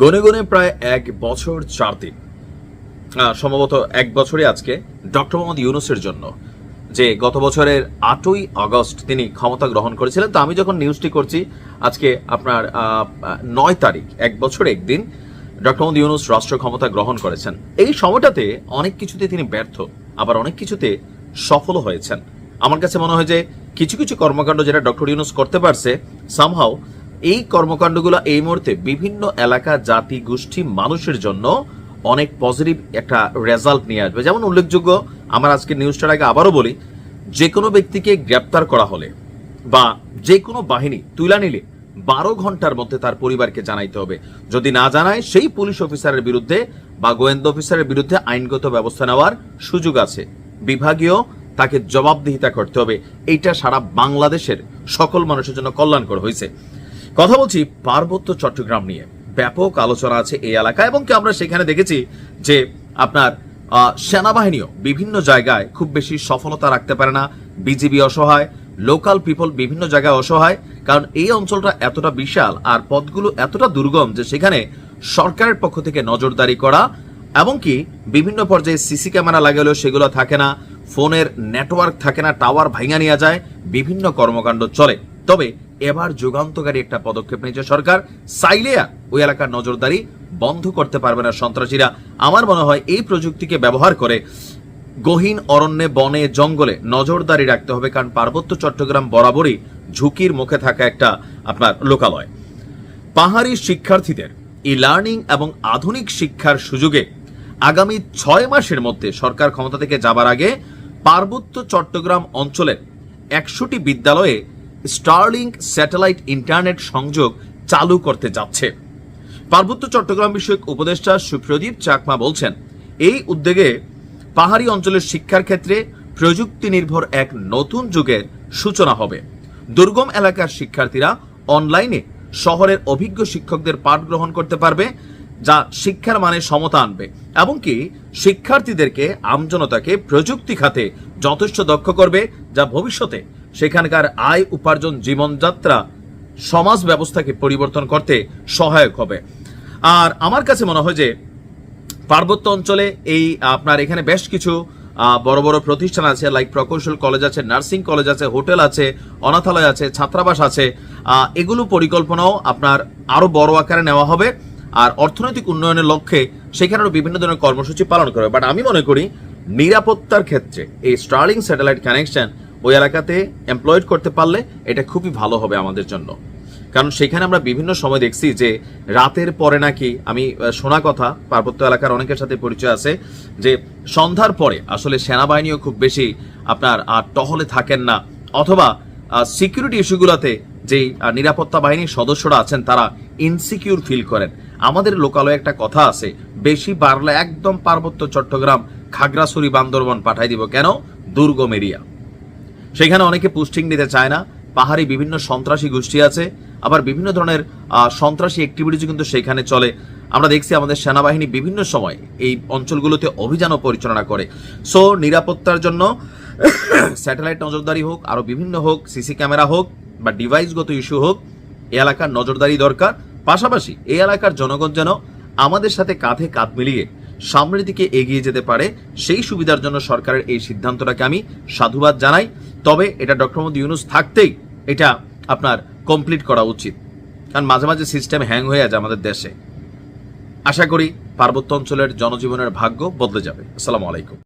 গনে গনে প্রায় 1 বছর 4 দিন, সম্ভবত 1 বছরই আজকে ডক্টর মোহাম্মদ ইউনূসের জন্য, যে গত বছরের 8ই আগস্ট তিনি ক্ষমতা গ্রহণ করেছিলেন। তো আমি যখন নিউজটি করছি আজকে আপনার 9 তারিখ, 1 বছর 1 দিন ডক্টর মোহাম্মদ ইউনূস রাষ্ট্র ক্ষমতা গ্রহণ করেছেন। এই সময়টাতে অনেক কিছুতে তিনি ব্যর্থ, আবার অনেক কিছুতে সফল হয়েছেন। আমার কাছে মনে হয় যে কিছু কিছু কর্মকাণ্ড যেটা ডক্টর ইউনূস করতে পারছে, সামহাও এই কর্মকাণ্ডগুলো এই মুহূর্তে বিভিন্ন এলাকা, জাতি, গোষ্ঠী, মানুষের জন্য অনেক পজিটিভ একটা রেজাল্ট নিয়ে আসবে। যেমন উল্লেখযোগ্য, আমার আজকে নিউজটার আগে আবারও বলি, যে কোনো ব্যক্তিকে গ্রেপ্তার করা হলে বা যে কোনো বাহিনী তুলে নিলে 12 ঘন্টার মধ্যে তার পরিবারকে জানাইতে হবে। যদি না জানায়, সেই পুলিশ অফিসারের বিরুদ্ধে বা গোয়েন্দা অফিসারের বিরুদ্ধে আইনগত ব্যবস্থা নেওয়ার সুযোগ আছে। বিভাগীয় তাকে জবাবদিহিতা করতে হবে। এইটা সারা বাংলাদেশের সকল মানুষের জন্য কল্যাণকর হয়েছে। কথা বলছি পার্বত্য চট্টগ্রাম নিয়ে। ব্যাপক আলোচনা আছে এই এলাকায়, এবং কি আমরা সেখানে দেখেছি যে আপনার সেনাবাহিনীও বিভিন্ন জায়গায় খুব বেশি সফলতা রাখতে পারে না। বিজিবি অসহায়, লোকাল পিপল বিভিন্ন জায়গায় অসহায়, কারণ এই অঞ্চলটা এতটা বিশাল আর পথগুলো এতটা দুর্গম যে সেখানে সরকারের পক্ষ থেকে নজরদারি করা, এমনকি বিভিন্ন পর্যায়ে সিসি ক্যামেরা লাগালেও সেগুলো থাকে না, ফোনের নেটওয়ার্ক থাকে না, টাওয়ার ভাঙা নিয়ে যায়, বিভিন্ন কর্মকাণ্ড চলে। তবে এবার যুগান্তকারী একটা পদক্ষেপ নিয়েছে সরকার। চাইলে ওই এলাকার নজরদারি বন্ধ করতে পারবে না সন্ত্রাসীরা। আমার মনে হয় এই প্রযুক্তিকে ব্যবহার করে গহীন অরণ্যে, বনে, জঙ্গলে নজরদারি রাখতে হবে, কারণ পার্বত্য চট্টগ্রাম বরাবরই ঝুঁকির মুখে থাকা একটা আপনার লোকালয়। পাহাড়ি শিক্ষার্থীদের ই লার্নিং এবং আধুনিক শিক্ষার সুযোগে আগামী 6 মাসের মধ্যে সরকার ক্ষমতা থেকে যাবার আগে পার্বত্য চট্টগ্রাম অঞ্চলের 100টি বিদ্যালয়ে স্টারলিংক স্যাটেলাইট ইন্টারনেট সংযোগ চালু করতে যাচ্ছে। পার্বত্য চট্টগ্রাম বিষয়ক উপদেষ্টা সুপ্রদীপ চাকমা বলছেন, এই উদ্যোগে পাহাড়ি অঞ্চলের শিক্ষার ক্ষেত্রে প্রযুক্তি নির্ভর এক নতুন যুগের সূচনা হবে। দুর্গম এলাকার শিক্ষার্থীরা অনলাইনে শহরের অভিজ্ঞ শিক্ষকদের পাঠ গ্রহণ করতে পারবে, যা শিক্ষার মানে সমতা আনবে, এমনকি শিক্ষার্থীদেরকে, আমজনতাকে প্রযুক্তি খাতে যথেষ্ট দক্ষ করবে, যা ভবিষ্যতে সেখানকার আয় উপার্জন, জীবনযাত্রা, সমাজ ব্যবস্থাকে পরিবর্তন করতে সহায়ক হবে। আর আমার কাছে মনে হয় যে পার্বত্য অঞ্চলে এই আপনার এখানে বেশ কিছু বড় বড় প্রতিষ্ঠান আছে, লাইক প্রকৌশল কলেজ আছে, নার্সিং কলেজ আছে, হোটেল আছে, অনাথালয় আছে, ছাত্রাবাস আছে। এগুলো পরিকল্পনাও আপনার আরো বড় আকারে নেওয়া হবে, আর অর্থনৈতিক উন্নয়নের লক্ষ্যে সেখানেও বিভিন্ন ধরনের কর্মসূচি পালন করবে। বাট আমি মনে করি নিরাপত্তার ক্ষেত্রে এই স্টারলিং স্যাটেলাইট কানেকশন ওই এলাকাতে এমপ্লয়েড করতে পারলে এটা খুবই ভালো হবে আমাদের জন্য। কারণ সেখানে আমরা বিভিন্ন সময় দেখছি যে রাতের পরে নাকি, আমি শোনা কথা, পার্বত্য এলাকার অনেকের সাথে পরিচয় আছে, যে সন্ধ্যার পরে আসলে সেনাবাহিনীও খুব বেশি আপনার টহলে থাকেন না, অথবা সিকিউরিটি ইস্যুগুলোতে যেই নিরাপত্তা বাহিনীর সদস্যরা আছেন তারা ইনসিকিউর ফিল করেন। আমাদের লোকালয়ে একটা কথা আছে, বেশি বাড়লে একদম পার্বত্য চট্টগ্রাম, খাগড়াছড়ি, বান্দরবন পাঠাই দিব। কেন? দুর্গম এরিয়া, সেখানে অনেকে পোস্টিং নিতে চায় না। পাহাড়ি বিভিন্ন সন্ত্রাসী গোষ্ঠী আছে, আবার বিভিন্ন ধরনের সন্ত্রাসী অ্যাক্টিভিটিস কিন্তু সেখানে চলে। আমরা দেখছি আমাদের সেনাবাহিনী বিভিন্ন সময় এই অঞ্চলগুলোতে অভিযানও পরিচালনা করে। সো নিরাপত্তার জন্য স্যাটেলাইট নজরদারি হোক, আরো বিভিন্ন হোক, সিসি ক্যামেরা হোক বা ডিভাইসগত ইস্যু হোক, এই এলাকার নজরদারি দরকার। পাশাপাশি এই এলাকার জনগণ যেন আমাদের সাথে কাঁধে কাঁধ মিলিয়ে সামনের দিকে এগিয়ে যেতে পারে, সেই সুবিধার জন্য সরকারের এই সিদ্ধান্তটাকে আমি সাধুবাদ জানাই। তবে এটা ডক্টর মোহাম্মদ ইউনূস থাকতেই এটা আপনার কমপ্লিট করা উচিত, কারণ মাঝে মাঝে সিস্টেম হ্যাং হয়ে যায় আমাদের দেশে। আশা করি পার্বত্য অঞ্চলের জনজীবনের ভাগ্য বদলে যাবে। আসসালামু আলাইকুম।